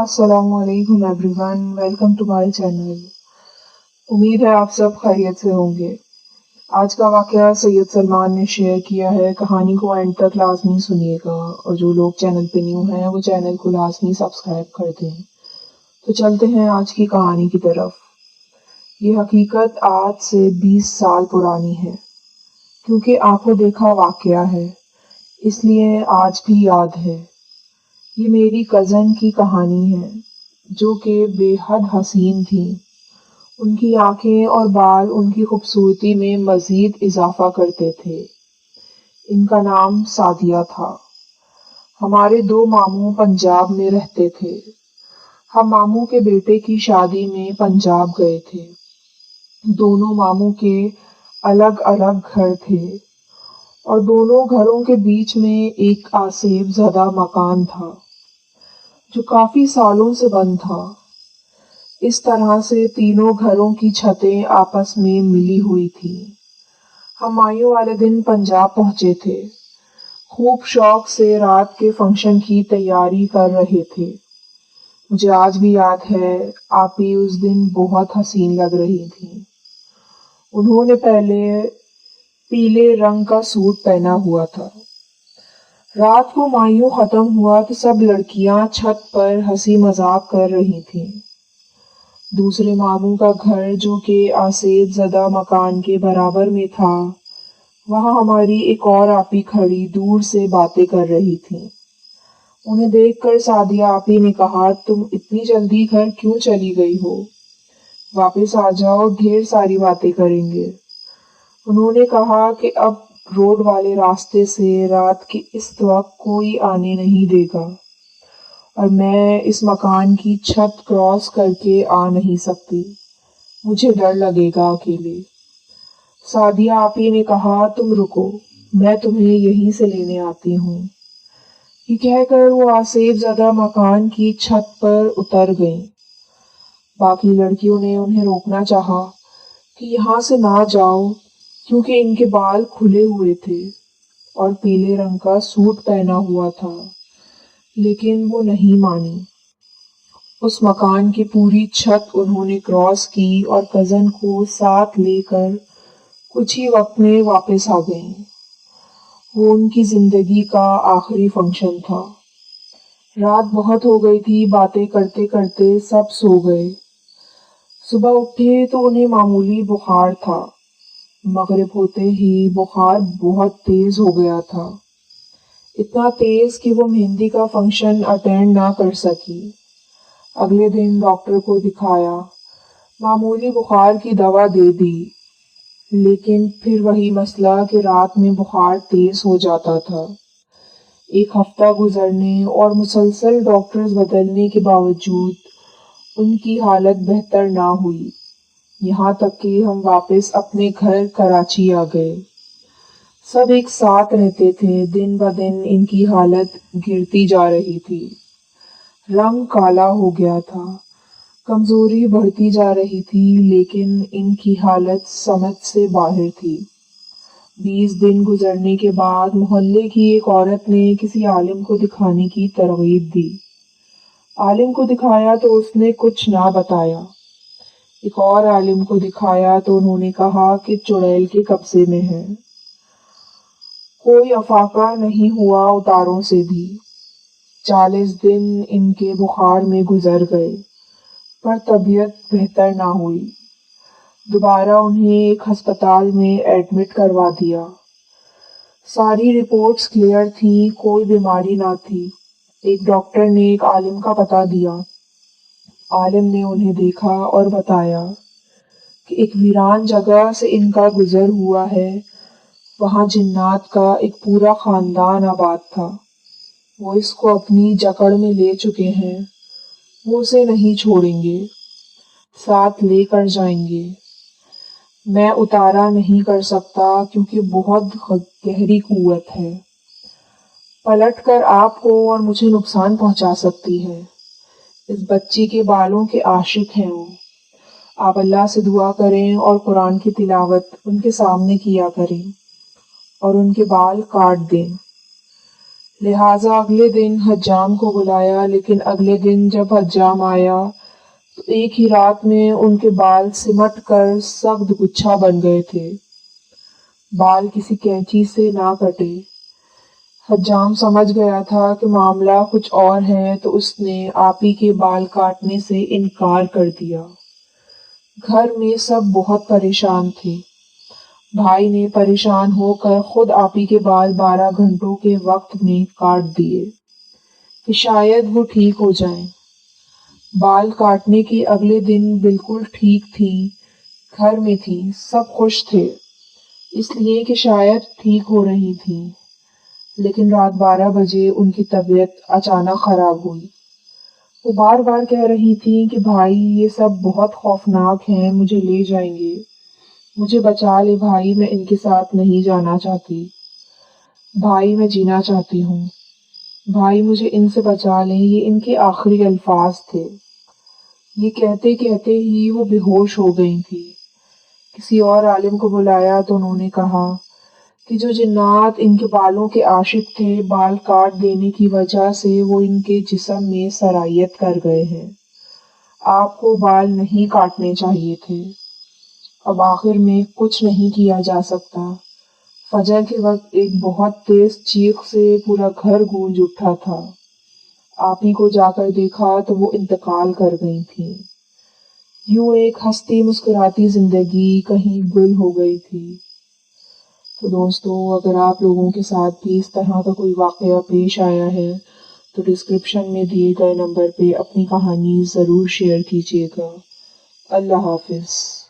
अस्सलामु अलैकुम everyone, welcome to my channel. उम्मीद है आप सब खैरियत से होंगे। आज का वाकया सैयद सलमान ने शेयर किया है। कहानी को एंड तक लाजमी सुनिएगा और जो लोग चैनल पे न्यू हैं वो चैनल को लाजमी सब्सक्राइब कर दें। तो चलते हैं आज की कहानी की तरफ। ये हकीकत आज से 20 साल पुरानी है। क्योंकि आंखों देखा वाकया है इसलिए आज भी याद है। ये मेरी कज़न की कहानी है जो कि बेहद हसीन थी। उनकी आंखें और बाल उनकी खूबसूरती में मज़ीद इजाफा करते थे। इनका नाम सादिया था। हमारे 2 मामू पंजाब में रहते थे। हम मामू के बेटे की शादी में पंजाब गए थे। दोनों मामू के अलग अलग घर थे और दोनों घरों के बीच में एक आसेब ज़दा मकान था जो काफी सालों से बंद था। इस तरह से तीनों घरों की छतें आपस में मिली हुई थी। हम माइयों वाले दिन पंजाब पहुंचे थे। खूब शौक से रात के फंक्शन की तैयारी कर रहे थे। मुझे आज भी याद है आपी उस दिन बहुत हसीन लग रही थी। उन्होंने पहले पीले रंग का सूट पहना हुआ था। रात को मायूं खत्म हुआ तो सब लड़कियां छत पर हंसी मजाक कर रही थीं। दूसरे मामू का घर जो कि आसेब ज़दा मकान के बराबर में था, वहां हमारी एक और आपी खड़ी दूर से बातें कर रही थी। उन्हें देखकर सादिया आपी ने कहा, तुम इतनी जल्दी घर क्यों चली गई हो? वापस आ जाओ, ढेर सारी बातें करेंगे। उन्होंने कहा कि अब रोड वाले रास्ते से रात के इस वक्त कोई आने नहीं देगा और मैं इस मकान की छत क्रॉस करके आ नहीं सकती। मुझे डर लगेगा अकेले। सादिया आपी ने कहा, तुम रुको, मैं तुम्हें यहीं से लेने आती हूँ। ये कहकर वो आसेब ज़दा मकान की छत पर उतर गईं। बाकी लड़कियों ने उन्हें रोकना चाहा कि यहाँ से ना जाओ, क्योंकि इनके बाल खुले हुए थे और पीले रंग का सूट पहना हुआ था, लेकिन वो नहीं मानी। उस मकान की पूरी छत उन्होंने क्रॉस की और कज़न को साथ लेकर कुछ ही वक्त में वापस आ गईं। वो उनकी जिंदगी का आखिरी फंक्शन था। रात बहुत हो गई थी। बातें करते करते सब सो गए। सुबह उठे तो उन्हें मामूली बुखार था। मगरिब होते ही बुखार बहुत तेज हो गया था। इतना तेज कि वो मेहंदी का फंक्शन अटेंड ना कर सकी। अगले दिन डॉक्टर को दिखाया। मामूली बुखार की दवा दे दी, लेकिन फिर वही मसला कि रात में बुखार तेज हो जाता था। 1 हफ्ता गुजरने और मुसलसल डॉक्टर्स बदलने के बावजूद उनकी हालत बेहतर ना हुई। यहाँ तक कि हम वापस अपने घर कराची आ गए। सब एक साथ रहते थे। दिन ब दिन इनकी हालत गिरती जा रही थी। रंग काला हो गया था। कमजोरी बढ़ती जा रही थी, लेकिन इनकी हालत समझ से बाहर थी। 20 दिन गुजरने के बाद मोहल्ले की एक औरत ने किसी आलिम को दिखाने की तरगीब दी। आलिम को दिखाया तो उसने कुछ ना बताया। एक और आलिम को दिखाया तो उन्होंने कहा कि चुड़ैल के कब्जे में है। कोई अफाका नहीं हुआ उतारों से भी। 40 दिन इनके बुखार में गुजर गए, पर तबीयत बेहतर ना हुई। दोबारा उन्हें एक अस्पताल में एडमिट करवा दिया। सारी रिपोर्ट्स क्लियर थी, कोई बीमारी ना थी। एक डॉक्टर ने एक आलिम का पता दिया। आलिम ने उन्हें देखा और बताया कि एक वीरान जगह से इनका गुजर हुआ है। वहां जिन्नात का एक पूरा खानदान आबाद था। वो इसको अपनी जकड़ में ले चुके हैं। वो उसे नहीं छोड़ेंगे, साथ लेकर जाएंगे। मैं उतारा नहीं कर सकता क्योंकि बहुत गहरी कुव्वत है। पलट कर आपको और मुझे नुकसान पहुंचा सकती है। इस बच्ची के बालों के आशिक हैं वो। आप अल्लाह से दुआ करें और कुरान की तिलावत उनके सामने किया करें और उनके बाल काट दें। लिहाजा अगले दिन हज्जाम को बुलाया, लेकिन अगले दिन जब हज्जाम आया तो एक ही रात में उनके बाल सिमट कर सख्त गुच्छा बन गए थे। बाल किसी कैंची से ना कटे। हज्जाम समझ गया था कि मामला कुछ और है, तो उसने आपी के बाल काटने से इनकार कर दिया। घर में सब बहुत परेशान थे। भाई ने परेशान होकर खुद आपी के बाल 12 घंटों के वक्त में काट दिए कि शायद वो ठीक हो जाएं। बाल काटने के अगले दिन बिल्कुल ठीक थी, घर में थी, सब खुश थे, इसलिए कि शायद ठीक हो रही थी। लेकिन रात 12 बजे उनकी तबीयत अचानक खराब हुई। वो बार बार कह रही थी कि भाई ये सब बहुत खौफनाक है, मुझे ले जाएंगे, मुझे बचा ले भाई, मैं इनके साथ नहीं जाना चाहती। भाई मैं जीना चाहती हूँ, भाई मुझे इनसे बचा लें, ये इनके आखिरी अल्फाज थे। ये कहते कहते ही वो बेहोश हो गई थी। किसी और आलिम को बुलाया तो उन्होंने कहा कि जो जिन्नात इनके बालों के आशिक थे, बाल काट देने की वजह से वो इनके जिस्म में सरायत कर गए हैं। आपको बाल नहीं काटने चाहिए थे। अब आखिर में कुछ नहीं किया जा सकता। फजर के वक्त एक बहुत तेज चीख से पूरा घर गूंज उठा था। आपी को जाकर देखा तो वो इंतकाल कर गई थी। यूं एक हंसती मुस्कुराती जिंदगी कहीं गुल हो गई थी। तो दोस्तों, अगर आप लोगों के साथ भी इस तरह का कोई वाकया पेश आया है तो डिस्क्रिप्शन में दिए गए नंबर पे अपनी कहानी ज़रूर शेयर कीजिएगा। अल्लाह हाफिज़।